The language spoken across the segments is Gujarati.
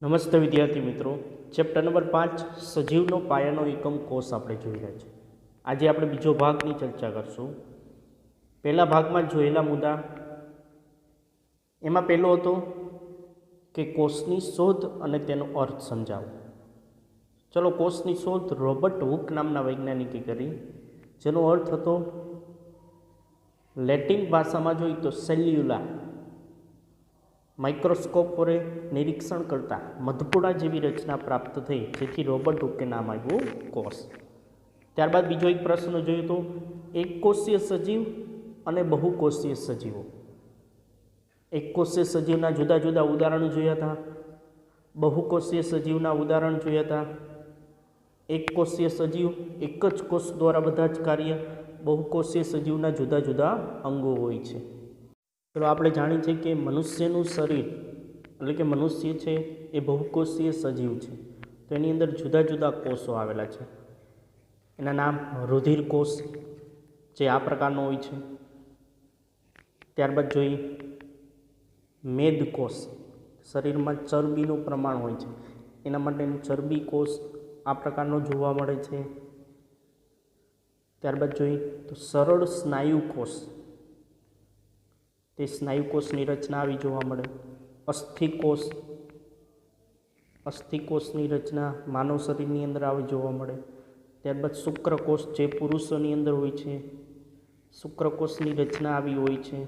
નમસ્તે વિદ્યાર્થી મિત્રો, ચેપ્ટર નંબર 5 સજીવનો પાયાનો એકમ કોષ આપણે જોઈ રહ્યા છીએ. આજે આપણે બીજો ભાગની ચર્ચા કરશું. પહેલા ભાગમાં જોયેલા મુદ્દા એમાં પહેલો હતો કે કોષની શોધ અને તેનો અર્થ સમજાવો. ચલો, કોષની શોધ રોબર્ટ હુક નામના વૈજ્ઞાનિકે કરી, જેનો અર્થ હતો લેટિન ભાષામાં જોઈએ તો સેલ્યુલા. માઇક્રોસ્કોપ વડે નિરીક્ષણ કરતાં મધપુડા જેવી રચના પ્રાપ્ત થઈ, જેથી રોબર્ટ હુકે નામ આવ્યું કોષ. ત્યારબાદ બીજો એક પ્રશ્ન જોયો તો એકકોષીય સજીવ અને બહુકોષીય સજીવો. એકકોષીય સજીવના જુદા જુદા ઉદાહરણો જોયા હતા, બહુકોષીય સજીવના ઉદાહરણ જોયા હતા. એકકોષીય સજીવ એક જ કોષ દ્વારા બધા જ કાર્ય, બહુકોષીય સજીવના જુદા જુદા અંગો હોય છે. તો આપણે જાણીએ છીએ કે મનુષ્યનું શરીર એટલે કે મનુષ્ય છે એ બહુકોષીય સજીવ છે. તો એની અંદર જુદા જુદા કોષો આવેલા છે. એના નામ રુધિર કોષ, જે આ પ્રકારનો હોય છે. ત્યારબાદ જોઈએ મેદકોષ, શરીરમાં ચરબીનું પ્રમાણ હોય છે, એના માટેનું ચરબી કોષ આ પ્રકારનો જોવા મળે છે. ત્યારબાદ જોઈએ તો સરળ સ્નાયુ કોષ, તે સ્નાયુકોષની રચના આવી જોવા મળે. અસ્થિકોષ, અસ્થિકોષની રચના માનવ શરીરની અંદર આવી જોવા મળે. ત્યારબાદ શુક્રકોષ, જે પુરુષોની અંદર હોય છે, શુક્રકોષની રચના આવી હોય છે.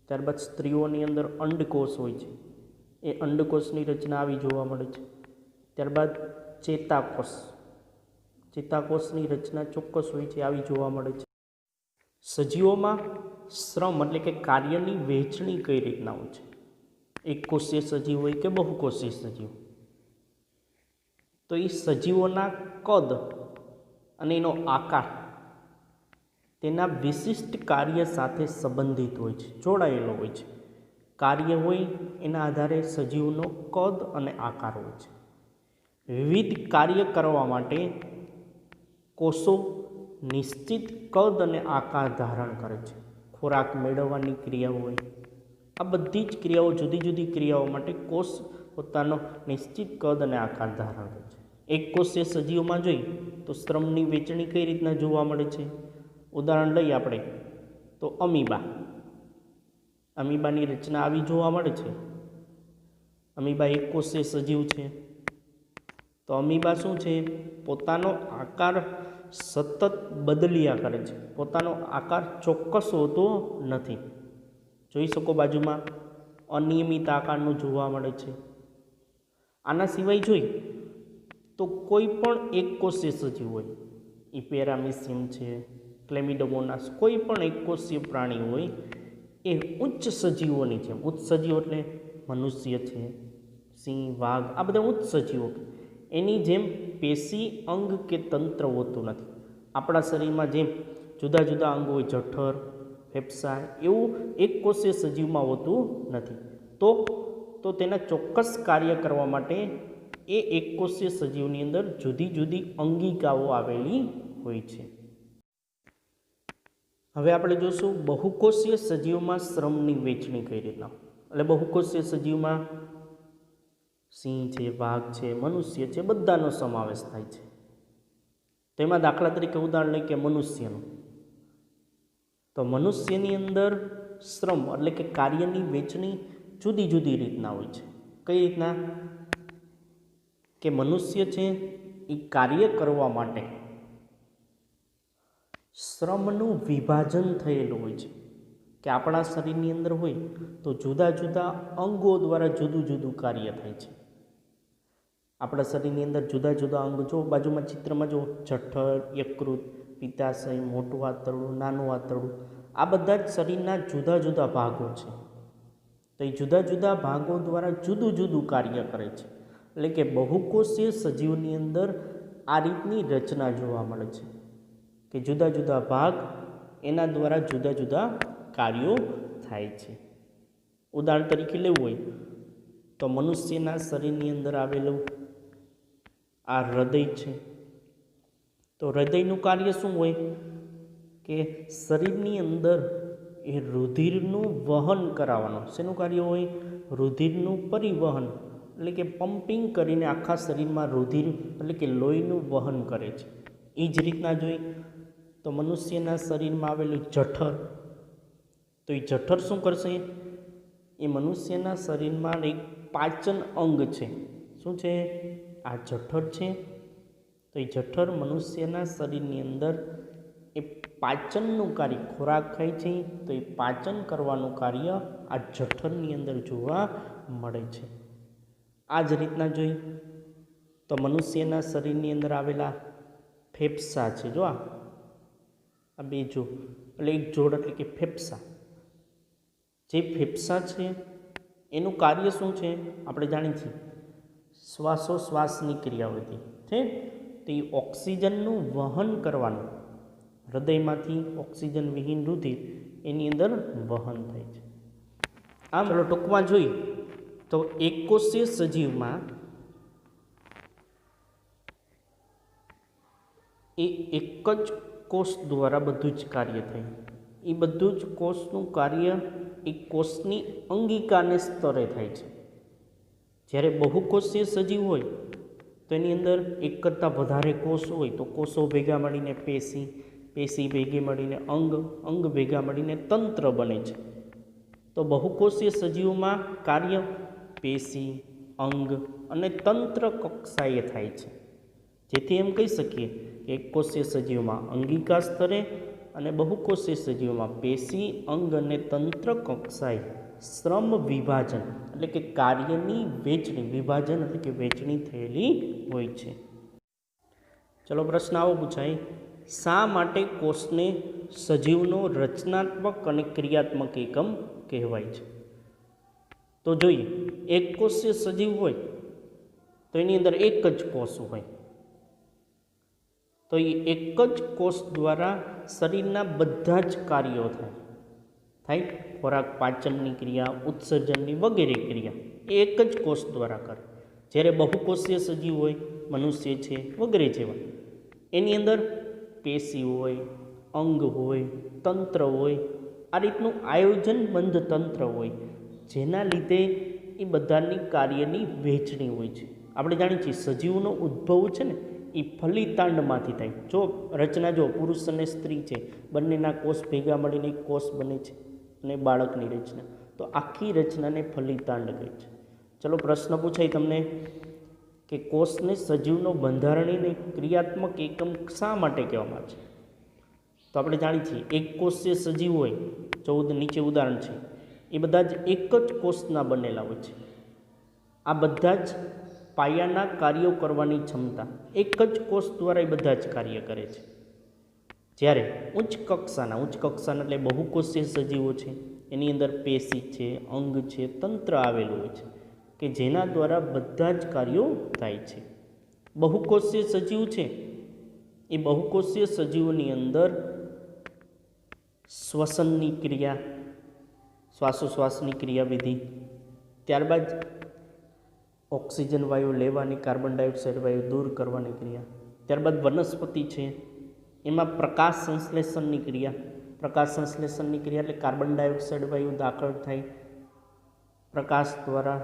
ત્યારબાદ સ્ત્રીઓની અંદર અંડકોષ હોય છે, એ અંડકોષની રચના આવી જોવા મળે છે. ત્યારબાદ ચેતાકોષ, ચેતાકોષની રચના ચોક્કસ હોય છે, આવી જોવા મળે છે. સજીવોમાં શ્રમ એટલે કે કાર્યની વહેંચણી કઈ રીતના હોય છે, એકકોષીય સજીવ હોય કે બહુકોષીય સજીવ. તો એ સજીવોના કદ અને એનો આકાર તેના વિશિષ્ટ કાર્ય સાથે સંબંધિત હોય છે, જોડાયેલો હોય છે. કાર્ય હોય એના આધારે સજીવનો કદ અને આકાર હોય છે. વિવિધ કાર્ય કરવા માટે કોષો નિશ્ચિત કદ અને આકાર ધારણ કરે છે. ખોરાક મેળવવાની ક્રિયા હોય, આ બધી જ ક્રિયાઓ, જુદી જુદી ક્રિયાઓ માટે કોષ પોતાનો નિશ્ચિત કદ અને આકાર ધારણ કરે છે. એકકોષીય સજીવોમાં જોઈએ તો શ્રમની વહેંચણી કઈ રીતના જોવા મળે છે. ઉદાહરણ લઈએ આપણે તો અમીબા. અમીબાની રચના આવી જોવા મળે છે. અમીબા એકકોષીય સજીવ છે. તો અમીબા શું છે, પોતાનો આકાર સતત બદલ્યા કરે છે, પોતાનો આકાર ચોક્કસ હોતો નથી. જોઈ શકો બાજુમાં અનિયમિત આકારનું જોવા મળે છે. આના સિવાય જોઈ તો કોઈ પણ એકકોષીય સજીવ હોય, એ પેરામિસિયમ છે, ક્લેમિડોમોનાસ, કોઈ પણ એકકોષીય પ્રાણી હોય, એ ઉચ્ચ સજીવોની જેમ, ઉચ્ચ સજીવો એટલે મનુષ્ય છે, સિંહ, વાઘ, આ બધા ઉચ્ચ સજીવો, એની જેમ પેશી, અંગ કે તંત્ર હોતું નથી. આપણા શરીરમાં જેમ જુદા જુદા અંગો હોય, જઠર, ફેફસા, એવું એકકોષીય સજીવમાં હોતું નથી. તો તેના ચોક્કસ કાર્ય કરવા માટે એ એકકોષીય સજીવની અંદર જુદી જુદી અંગિકાઓ આવેલી હોય છે. હવે આપણે જોશું બહુકોષીય સજીવમાં શ્રમની વહેંચણી કઈ રીતના. એટલે બહુકોષીય સજીવમાં સિંહ છે, વાઘ છે, મનુષ્ય છે, બધાનો સમાવેશ થાય છે. તેમાં દાખલા તરીકે ઉદાહરણ લઈએ કે મનુષ્યનું. તો મનુષ્યની અંદર શ્રમ એટલે કે કાર્યની વહેંચણી જુદી જુદી રીતના હોય છે. કઈ રીતના કે મનુષ્ય છે એ કાર્ય કરવા માટે શ્રમનું વિભાજન થયેલું હોય છે. કે આપણા શરીરની અંદર હોય તો જુદા જુદા અંગો દ્વારા જુદું જુદું કાર્ય થાય છે. આપણા શરીરની અંદર જુદા જુદા અંગો, જો બાજુમાં ચિત્રમાં જો જઠર, યકૃત, પિત્તાશય, મોટું આંતરડું, નાનું આંતરડું, આ બધા જ શરીરના જુદા જુદા ભાગો છે. તો એ જુદા જુદા ભાગો દ્વારા જુદું જુદું કાર્ય કરે છે. એટલે કે બહુકોષીય સજીવની અંદર આ રીતની રચના જોવા મળે છે કે જુદા જુદા ભાગ, એના દ્વારા જુદા જુદા કાર્યો થાય છે. ઉદાહરણ તરીકે લેવું હોય તો મનુષ્યના શરીરની અંદર આવેલું આ હૃદય છે. તો હૃદયનું કાર્ય શું હોય કે શરીરની અંદર એ રુધિરનું વહન કરાવવાનું. શેનું કાર્ય હોય? રુધિરનું પરિવહન એટલે કે પમ્પિંગ કરીને આખા શરીરમાં રુધિર એટલે કે લોહીનું વહન કરે છે. એ જ રીતના જોઈએ તો મનુષ્યના શરીરમાં આવેલું જઠર, તો એ જઠર શું કરશે? એ મનુષ્યના શરીરમાં એક પાચન અંગ છે. શું છે? આ જઠર છે. તો એ જઠર મનુષ્યના શરીરની અંદર એ પાચનનું કાર્ય, ખોરાક ખાય છે તો એ પાચન કરવાનું કાર્ય આ જઠરની અંદર જોવા મળે છે. આ જ રીતના જોઈએ તો મનુષ્યના શરીરની અંદર આવેલા ફેફસા છે. જો આ બે જો એટલે એક જોડ એટલે કે ફેફસા. જે ફેફસા છે એનું કાર્ય શું છે? આપણે જાણીએ છીએ શ્વાસોશ્વાસની ક્રિયાઓથી છે. તો એ ઓક્સિજનનું વહન કરવાનું, હૃદયમાંથી ઓક્સિજન વિહીન રુધિર એની અંદર વહન થાય છે. આમ ચલો ટૂંકમાં જોઈએ તો એકકોષીય સજીવમાં એ એક જ કોષ દ્વારા બધું જ કાર્ય થાય. એ બધું જ કોષનું કાર્ય એ કોષની અંગિકાને સ્તરે થાય છે. જ્યારે બહુકોષીય સજીવ હોય તો એની અંદર એક કરતાં વધારે કોષ હોય તો કોષો ભેગા મળીને પેશી, પેશી ભેગી મળીને અંગ, અંગ ભેગા મળીને તંત્ર બને છે. તો બહુકોષીય સજીવોમાં કાર્ય પેશી, અંગ અને તંત્ર કક્ષાએ થાય છે. જેથી એમ કહી શકીએ કે એકકોષીય સજીવમાં અંગિકા સ્તરે અને બહુકોષીય સજીવોમાં પેશી, અંગ અને તંત્ર કક્ષાએ શ્રમ વિભાજન એટલે કે કાર્યની વહેંચણી, વિભાજન એટલે કે વહેંચણી થયેલી હોય છે. ચલો પ્રશ્ન આવો પૂછાય, શા માટે કોષને સજીવનો રચનાત્મક અને ક્રિયાત્મક એકમ કહેવાય છે? તો જોઈએ, એક કોષીય સજીવ હોય તો એની અંદર એક જ કોષ હોય. તો એ એક જ કોષ દ્વારા શરીરના બધા જ કાર્યો થાય. ખોરાક પાચનની ક્રિયા, ઉત્સર્જનની વગેરે ક્રિયા એ એક જ કોષ દ્વારા કરે. જ્યારે બહુકોષીય સજીવ હોય, મનુષ્ય છે વગેરે જેવા, એની અંદર પેશી હોય, અંગ હોય, તંત્ર હોય, આ રીતનું આયોજનબંધ તંત્ર હોય, જેના લીધે એ બધાની કાર્યની વહેંચણી હોય છે. આપણે જાણીએ છીએ સજીવનો ઉદ્ભવ છે ને એ ફલિતાંડમાંથી થાય. જો રચના જો પુરુષ અને સ્ત્રી છે, બંનેના કોષ ભેગા મળીને એક કોષ બને છે અને બાળકની રચના, તો આખી રચનાને ફલિતાંડ કહે છે. ચલો પ્રશ્ન પૂછાય તમને કે કોષને સજીવનો બંધારણીય ક્રિયાત્મક એકમ શા માટે કહેવામાં આવે છે? તો આપણે જાણીએ છીએ એક કોષીય સજીવ હોય, 14 નીચે ઉદાહરણ છે, એ બધા જ એક જ કોષના બનેલા હોય છે. આ બધા જ પાયાના કાર્યો કરવાની ક્ષમતા એક જ કોષ દ્વારા એ બધા જ કાર્ય કરે છે. જ્યારે ઉચ્ચ કક્ષાના એટલે બહુકોષીય સજીવો છે, એની અંદર પેશી છે, અંગ છે, તંત્ર આવેલું હોય છે કે જેના દ્વારા બધા જ કાર્યો થાય છે. બહુકોષીય સજીવ છે એ બહુકોષીય સજીવોની અંદર શ્વસનની ક્રિયા, શ્વાસોશ્વાસની ક્રિયાવિધિ, ત્યારબાદ ઓક્સિજન વાયુ લેવાની, કાર્બન ડાયોક્સાઇડ વાયુ દૂર કરવાની ક્રિયા, ત્યારબાદ વનસ્પતિ છે એમાં પ્રકાશ સંશ્લેષણની ક્રિયા, એટલે કાર્બન ડાયોક્સાઇડ વાયુ દાખલ થાય પ્રકાશ દ્વારા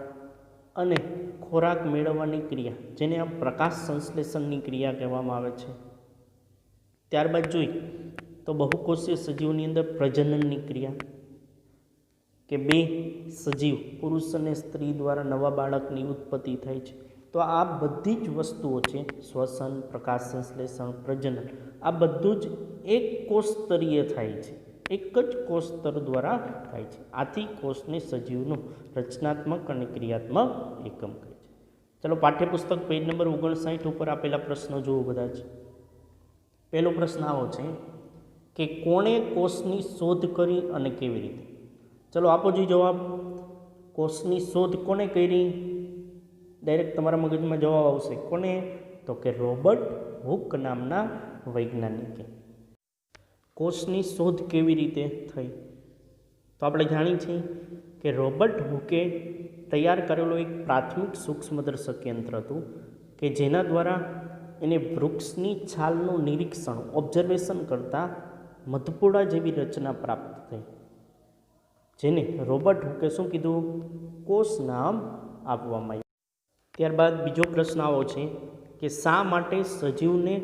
અને ખોરાક મેળવવાની ક્રિયા, જેને આ પ્રકાશ સંશ્લેષણની ક્રિયા કહેવામાં આવે છે. ત્યારબાદ જોઈ તો બહુકોષીય સજીવની અંદર પ્રજનનની ક્રિયા કે બે સજીવ પુરુષ અને સ્ત્રી દ્વારા નવા બાળકની ઉત્પત્તિ થાય છે. તો આ બધી જ વસ્તુઓ છે, શ્વસન, પ્રકાશ સંશ્લેષણ, પ્રજનન, આ બધું જ એક કોષ સ્તરીય થાય છે, એક જ કોષ સ્તર દ્વારા થાય છે. આથી કોષને સજીવનો રચનાત્મક અને ક્રિયાત્મક એકમ કહે છે. ચલો પાઠ્યપુસ્તક પેજ નંબર 59 ઉપર આપેલા પ્રશ્નો જુઓ બધા જ. પહેલો પ્રશ્ન આવો છે કે કોણે કોષની શોધ કરી અને કેવી રીતે? ચલો આપો જોઈએ જવાબ. કોષની શોધ કોને કરી? ડાયરેક્ટ તમારા મગજમાં જવાબ આવશે. કોને? તો કે રોબર્ટ હુક નામના વૈજ્ઞાનિકે. કોષની શોધ કેવી રીતે થઈ? તો આપણે જાણીએ છીએ કે રોબર્ટ હુકે તૈયાર કરેલું એક પ્રાથમિક સૂક્ષ્મદર્શક યંત્ર હતું કે જેના દ્વારા એને વૃક્ષની છાલનું નિરીક્ષણ, ઓબ્ઝર્વેશન કરતાં મધપોડા જેવી રચના પ્રાપ્ત થઈ, જેને રોબર્ટ હુકે શું કીધું? કોષ નામ આપવામાં આવ્યું. ત્યારબાદ બીજો પ્રશ્ન આવો છે કે શા માટે સજીવને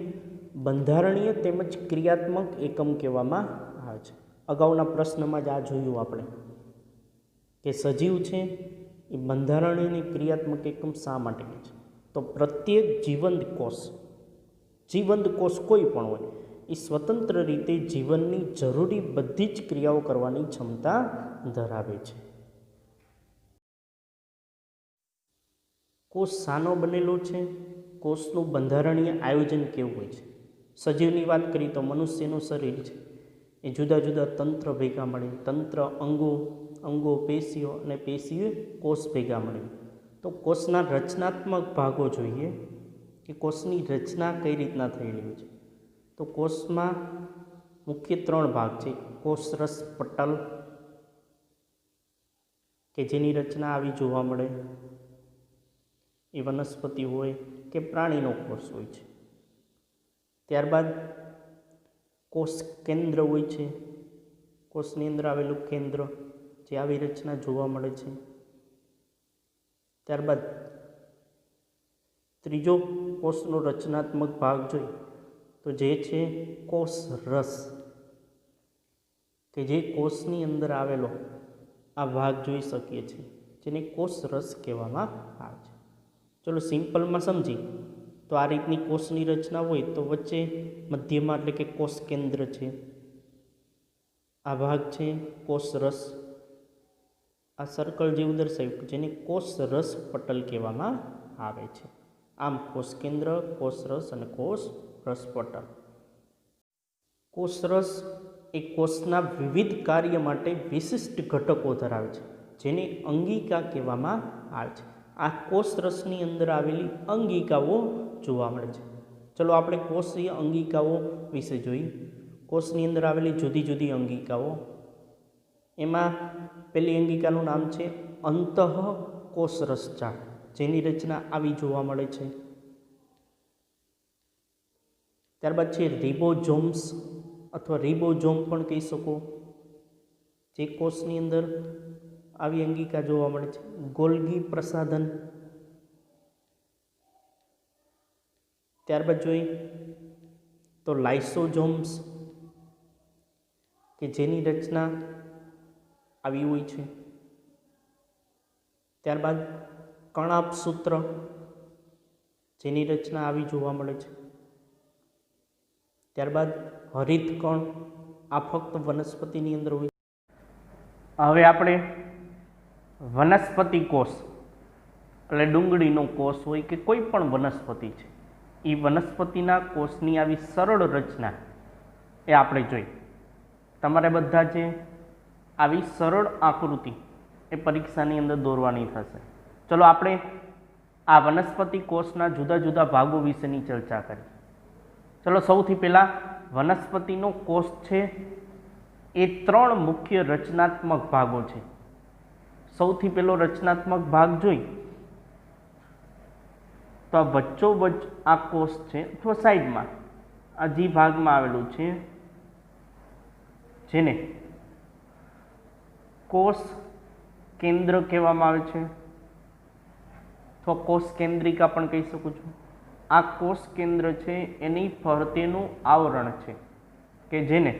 બંધારણીય તેમજ ક્રિયાત્મક એકમ કહેવામાં આવે છે? અગાઉના પ્રશ્નમાં જ આ જોયું આપણે કે સજીવ છે એ બંધારણીય અને ક્રિયાત્મક એકમ શા માટે કહે છે? તો પ્રત્યેક જીવંત કોષ કોઈ પણ હોય એ સ્વતંત્ર રીતે જીવનની જરૂરી બધી જ ક્રિયાઓ કરવાની ક્ષમતા ધરાવે છે. કોષ શાનો બનેલો છે? કોષનું બંધારણીય આયોજન કેવું હોય છે? સજીવની વાત કરીએ તો મનુષ્યનું શરીર છે એ જુદા જુદા તંત્ર ભેગા મળે, તંત્ર અંગો પેશીઓ અને પેશીઓ કોષ ભેગા મળે. તો કોષના રચનાત્મક ભાગો જોઈએ કે કોષની રચના કઈ રીતના થયેલી હોય છે. તો કોષમાં મુખ્ય 3 ભાગ છે. કોષરસ પટલ કે જેની રચના આવી જોવા મળે, એ વનસ્પતિ હોય કે પ્રાણીનો કોષ હોય છે. ત્યારબાદ કોષ કેન્દ્ર હોય છે, કોષની અંદર આવેલું કેન્દ્ર જે આવી રચના જોવા મળે છે. ત્યારબાદ ત્રીજો કોષનો રચનાત્મક ભાગ જોઈએ તો જે છે કોષ રસ કે જે કોષની અંદર આવેલો આ ભાગ જોઈ શકીએ છીએ, જેને કોષ રસ કહેવામાં આવે છે. ચલો સિમ્પલમાં સમજી તો આ રીતની કોષની રચના હોય તો વચ્ચે મધ્યમાં એટલે કે કોષ કેન્દ્ર છે, આ ભાગ છે કોષ રસ, આ સર્કલ જેવું દર્શાવ્યું જેને કોષ રસ પટલ કહેવામાં આવે છે. આમ કોષ કેન્દ્ર, કોષ રસ અને કોષ રસ પટલ. કોષ રસ એ કોષના વિવિધ કાર્ય માટે વિશિષ્ટ ઘટકો ધરાવે છે જેને અંગિકા કહેવામાં આવે છે. આ કોષ રસની અંદર આવેલી અંગિકાઓ જોવા મળે છે. ચલો આપણે કોષીય અંગિકાઓ વિશે જોઈએ. કોષની અંદર આવેલી જુદી જુદી અંગિકાઓ, એમાં પહેલી અંગિકાનું નામ છે અંતઃકોષરસજાળ, જેની રચના આવી જોવા મળે છે. ત્યારબાદ છે રિબોઝોમ્સ અથવા રિબોઝોમ પણ કહી શકો, જે કોષની અંદર આવી અંગિકા જોવા મળે છે. ગોલ્ગી પ્રસાધન. ત્યારબાદ જોઈએ તો લાઇસોઝોમ્સ કે જેની રચના આવી હોય છે. ત્યારબાદ કણાભસૂત્ર જેની રચના આવી જોવા મળે છે. ત્યારબાદ હરિતકણ, આ ફક્ત વનસ્પતિની અંદર હોય. હવે આપણે વનસ્પતિ કોષ એટલે ડુંગળીનો કોષ હોય કે કોઈ પણ વનસ્પતિ છે એ વનસ્પતિના કોષની આવી સરળ રચના એ આપણે જોઈ. તમારે બધા જે આવી સરળ આકૃતિ એ પરીક્ષાની અંદર દોરવાની થશે. ચલો આપણે આ વનસ્પતિ કોષના જુદા જુદા ભાગો વિશેની ચર્ચા કરી. ચલો સૌથી પહેલાં વનસ્પતિનો કોષ છે એ 3 મુખ્ય રચનાત્મક ભાગો છે. સૌથી પહેલો રચનાત્મક ભાગ જોઈ તો આ વચ્ચોવચ્ચ આ કોષ છે અથવા સાઈડમાં આ જે ભાગમાં આવેલું છે જેને કોષ કેન્દ્ર કહેવામાં આવે છે અથવા કોષ કેન્દ્રિકા પણ કહી શકું છું. આ કોષ કેન્દ્ર છે એની ફરતેનું આવરણ છે કે જેને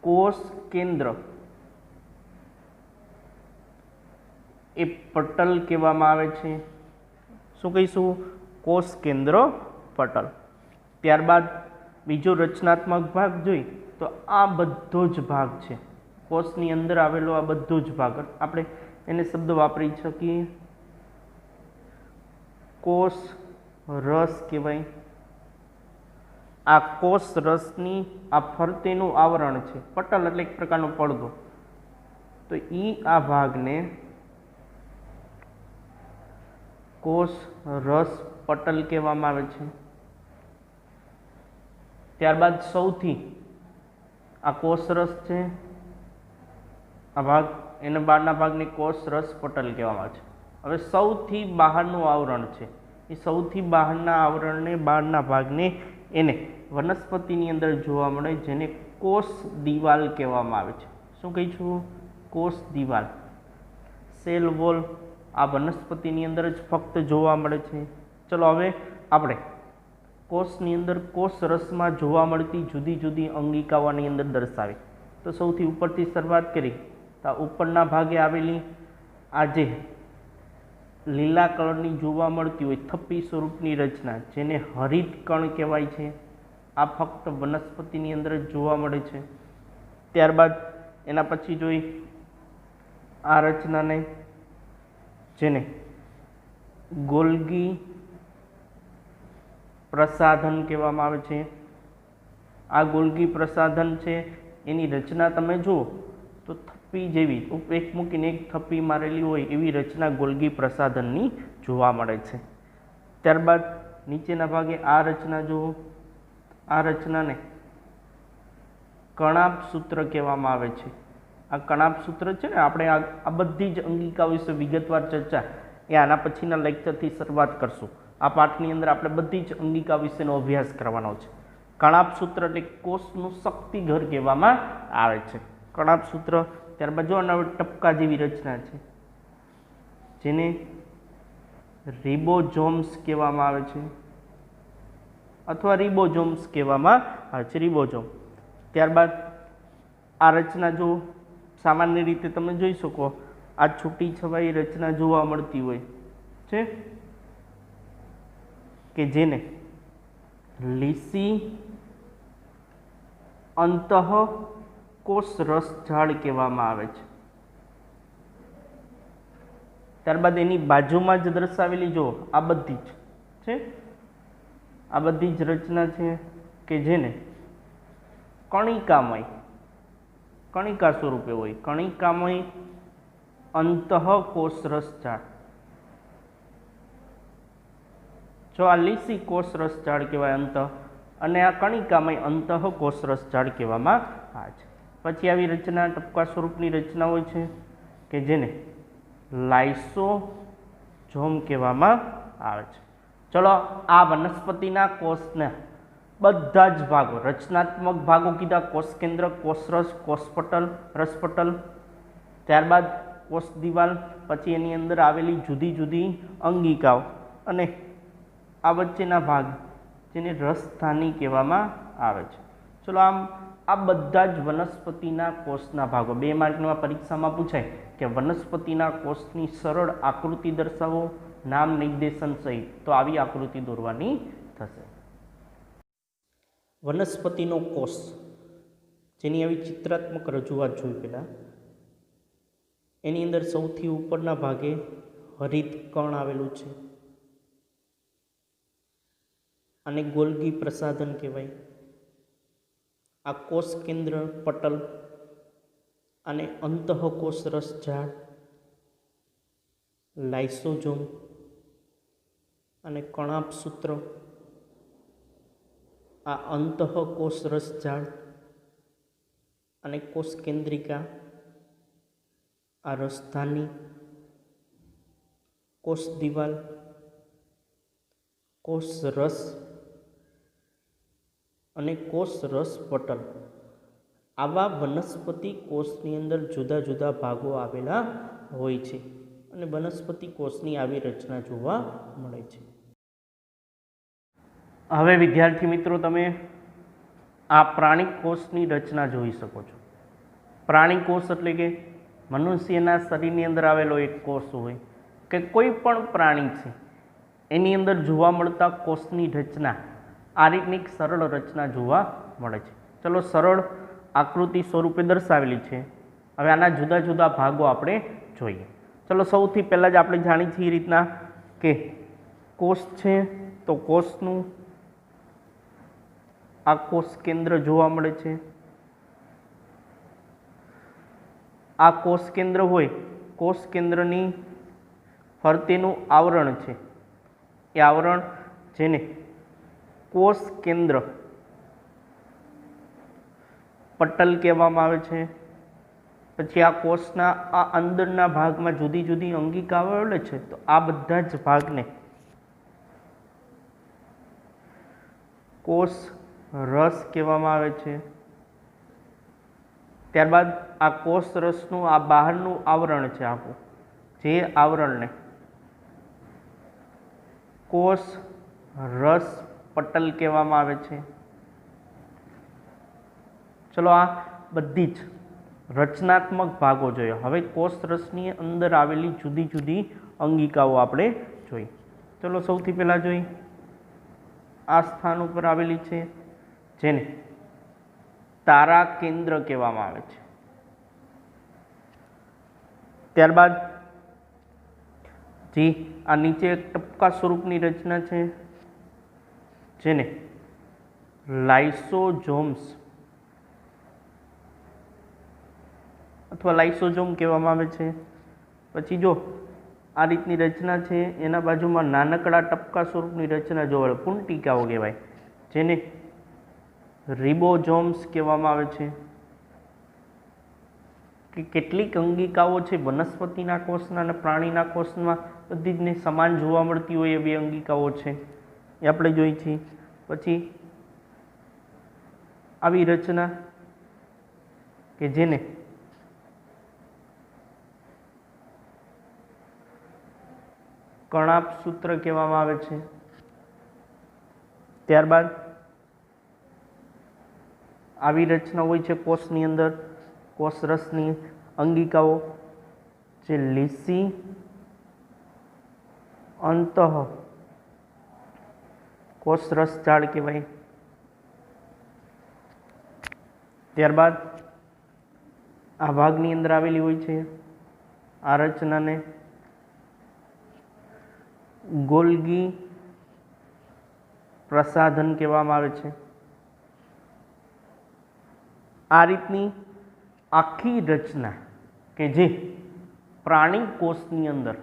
કોષ કેન્દ્ર એ પટલ કહેવામાં આવે છે. શું કહીશું? કોષ કેન્દ્ર પટલ. ત્યારબાદ બીજો રચનાત્મક ભાગ જોઈ તો આ બધો જ ભાગ છે કોષની અંદર આવેલો, આ બધો જ ભાગ આપણે એને શબ્દ વાપરી શકીએ કોષ રસ કહેવાય. આ કોષ રસની આ ફરતેનું આવરણ છે, પટલ એટલે એક પ્રકારનો પડદો, તો આ ભાગને કોષ રસ પટલ કહેવામાં આવે છે. ત્યારબાદ સૌથી આ કોષ રસ છે આ ભાગ, એને બહારના ભાગને કોષ રસ પટલ કહેવામાં આવે છે. હવે સૌથી બહારનું આવરણ છે એ સૌથી બહારના આવરણને, બહારના ભાગને એને વનસ્પતિની અંદર જોવા મળે જેને કોષ દિવાલ કહેવામાં આવે છે. શું કહીશું? કોષ દિવાલ. સેલ વોલ આ વનસ્પતિની અંદર જ ફક્ત જોવા મળે છે. ચલો હવે આપણે કોષની અંદર કોષ રસમાં જોવા મળતી જુદી જુદી અંગિકાઓની અંદર દર્શાવી. તો સૌથી ઉપરથી શરૂઆત કરી તો ઉપરના ભાગે આવેલી આ જે લીલા કલરની જોવા મળતી હોય થપ્પી સ્વરૂપની રચના જેને હરિત કણ કહેવાય છે, આ ફક્ત વનસ્પતિની અંદર જ જોવા મળે છે. ત્યારબાદ એના પછી જોઈ આ રચનાને જેને ગોલ્ગી પ્રસાધન કહેવામાં આવે છે. આ ગોલ્ગી પ્રસાધન છે એની રચના તમે જુઓ તો થપ્પી જેવી એક મૂકીને એક થપ્પી મારેલી હોય એવી રચના ગોલ્ગી પ્રસાધનની જોવા મળે છે. ત્યારબાદ નીચેના ભાગે આ રચના જુઓ, આ રચનાને કણાપ સૂત્ર કહેવામાં આવે છે. આ કણાપ સૂત્ર છે ને આપણે આ બધી જ અંગિકાઓ વિશે વિગતવાર ચર્ચા એ આના પછીના લેક્ચરથી શરૂઆત કરશું. આ પાઠની અંદર આપણે બધી જ અંગિકા વિશેનો અભ્યાસ કરવાનો છે. કણાપ સૂત્ર એટલે કોષનું શક્તિઘર કહેવામાં આવે છે. કણાપ સૂત્ર. ત્યારબાદ જો આના ટપકા જેવી રચના છે જેને રિબોઝોમ્સ કહેવામાં આવે છે અથવા રિબોઝોમ્સ કહેવામાં આવે છે, રિબોઝોમ. ત્યારબાદ આ રચના જો સામાન્ય રીતે તમે જોઈ શકો આ છૂટી છવાઈ રચના જોવા મળતી હોય છે કે જેને લીસી અંતઃકોષ રસ ઝાડ કહેવામાં આવે છે. ત્યારબાદ એની બાજુમાં જ દર્શાવેલી જો આ બધી જ છે, આ બધી જ રચના છે કે જેને કણિકામય, કણિકા સ્વરૂપે હોય, કણિકામય અંતઃકોષ રસ ઝાડ. જો આ લીસી કોષ રસ ઝાડ કહેવાય અંત, અને આ કણિકામય અંતઃકોષ રસ ઝાડ કહેવામાં આવે છે. પછી આવી રચના ટપકા સ્વરૂપની રચના હોય છે કે જેને લાઇસોઝોમ કહેવામાં આવે છે. ચલો આ વનસ્પતિના કોષના બધા જ ભાગો, રચનાત્મક ભાગો કીધા, કોષ કેન્દ્ર, કોષરસ, કોષપટલ, રસપટલ, ત્યારબાદ કોષ દિવાલ, પછી એની અંદર આવેલી જુદી જુદી અંગિકાઓ અને આ વચ્ચેના ભાગ જેને રસધાની કહેવામાં આવે છે. ચલો આમ આ બધા જ વનસ્પતિના કોષના ભાગો. 2 માર્કમાં પરીક્ષામાં પૂછાય કે વનસ્પતિના કોષની સરળ આકૃતિ દર્શાવો નામ નિર્દેશન સહિત, તો આવી આકૃતિ દોરવાની થશે. વનસ્પતિનો કોષ જેની આવી ચિત્રાત્મક રજૂઆત જોઈ પહેલાં એની અંદર સૌથી ઉપરના ભાગે હરિત કણ આવેલું છે અને ગોલ્ગી પ્રસાધન કહેવાય. આ કોષ કેન્દ્ર પટલ અને અંતઃકોષ રસ ઝાડ, લાઇસોઝોમ અને કણાપ સૂત્ર, આ અંતઃકોષ રસ ઝાડ અને કોષ કેન્દ્રિકા, આ રસધાની, કોષ દિવાલ, કોષ રસ અને કોષ રસ પટલ. આવા વનસ્પતિ કોષની અંદર જુદા જુદા ભાગો આવેલા હોય છે અને વનસ્પતિ કોષની આવી રચના જોવા મળે છે. હવે વિદ્યાર્થી મિત્રો તમે આ પ્રાણી કોષની રચના જોઈ શકો છો. પ્રાણી કોષ એટલે કે મનુષ્યના શરીરની અંદર આવેલો એક કોષ હોય કે કોઈ પણ પ્રાણી છે એની અંદર જોવા મળતા કોષની રચના આ રીતની એક સરળ રચના જોવા મળે છે. ચલો સરળ આકૃતિ સ્વરૂપે દર્શાવેલી છે. હવે આના જુદા જુદા ભાગો આપણે જોઈએ. ચલો સૌથી પહેલાં જ આપણે જાણીએ છીએ એ રીતના કે કોષ છે તો કોષનું આ કોષ કેન્દ્ર જોવા મળે છે. આ કોષ કેન્દ્ર હોય, કોષ કેન્દ્રની ફરતેનું આવરણ છે એ આવરણ જેને કોષ કેન્દ્ર પટલ કહેવામાં આવે છે. પછી આ કોષના આ અંદરના ભાગમાં જુદી જુદી અંગિકાઓ આવેલી છે તો આ બધા જ ભાગને કોષ રસ કહેવામાં આવે છે. ત્યારબાદ આ કોષ રસનું આ બહારનું આવરણ છે આખું જે આવરણને કોષ રસ પટલ કહેવામાં આવે છે. ચલો આ બધી જ રચનાત્મક ભાગો જોયા. હવે કોષ રસની અંદર આવેલી જુદી જુદી અંગિકાઓ આપણે જોઈ. ચલો સૌથી પહેલા જોઈ આ સ્થાન ઉપર આવેલી છે જેને તારા કેન્દ્ર કહેવામાં આવે છે. ત્યારબાદ જી આ નીચે એક ટપકા સ્વરૂપની રચના છે જેને લાઇસોઝોમ્સ અથવા લાઇસોઝોમ કહેવામાં આવે છે. પછી જો આ રીતની રચના છે, એના બાજુમાં નાનકડા ટપકા સ્વરૂપની રચના જોવા પુંટિકાઓ કહેવાય, જેને રિબોઝોમ્સ કહેવામાં આવે છે. કે કેટલીક અંગિકાઓ છે વનસ્પતિના કોષના અને પ્રાણીના કોષમાં બધી જ ને સમાન જોવા મળતી હોય એવી અંગિકાઓ છે, એ આપણે જોઈ છીએ. પછી આવી રચના કે જેને કર્ણાપ સૂત્ર કહેવામાં આવે છે. ત્યારબાદ આવી રચના હોય છે કોષની અંદર, કોષ રસની અંગિકાઓ જે લીસી અંતઃ કોષ રસ જાળ કહેવાય. ત્યારબાદ આ ભાગની અંદર આવેલી હોય છે આ રચનાને ગોલ્ગી પ્રસાધન કહેવામાં આવે છે. આ રીતની આખી રચના કે જે પ્રાણી કોષની અંદર,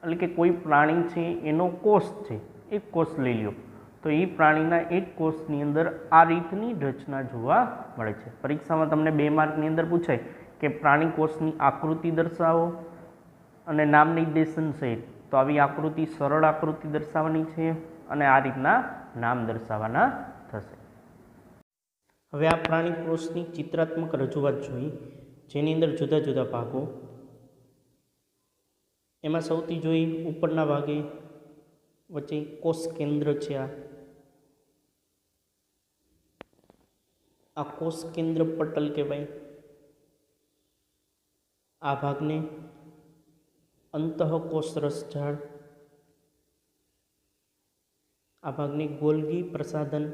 એટલે કે કોઈ પ્રાણી છે એનો કોષ છે, એક કોષ લઈ લ્યો તો એ પ્રાણીના એક કોષની અંદર આ રીતની રચના જોવા મળે છે. પરીક્ષામાં તમને 2 માર્કની અંદર પૂછાય કે પ્રાણી કોષની આકૃતિ દર્શાવો અને નામ નિર્દેશન સહિત, તો આવી આકૃતિ સરળ આકૃતિ દર્શાવવાની છે અને આ રીતના નામ દર્શાવવાના થશે. હવે આ પ્રાણી કોષની ચિત્રાત્મક રજૂઆત જોઈ, જેની અંદર જુદા જુદા ભાગો. એમાં સૌથી જોઈ ઉપરના ભાગે વચ્ચે કોષ કેન્દ્ર છે. આ કોષ કેન્દ્ર પટલ કહેવાય. આ ભાગને અંતઃકોષ રસજાળ, આ ભાગને ગોલ્ગી પ્રસાધન,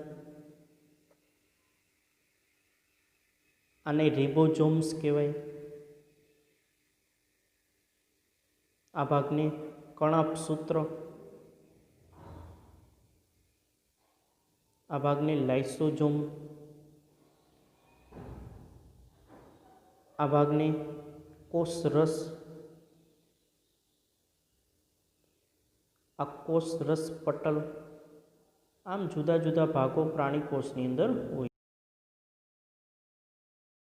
આને રિબોઝોમ્સ કહેવાય. આ ભાગને કર્ણાપ સૂત્ર, આ ભાગને લાઇસોઝોમ, આ ભાગને કોષ રસ, આ કોષ રસ પટલ. આમ જુદા જુદા ભાગો પ્રાણી કોષની અંદર હોય.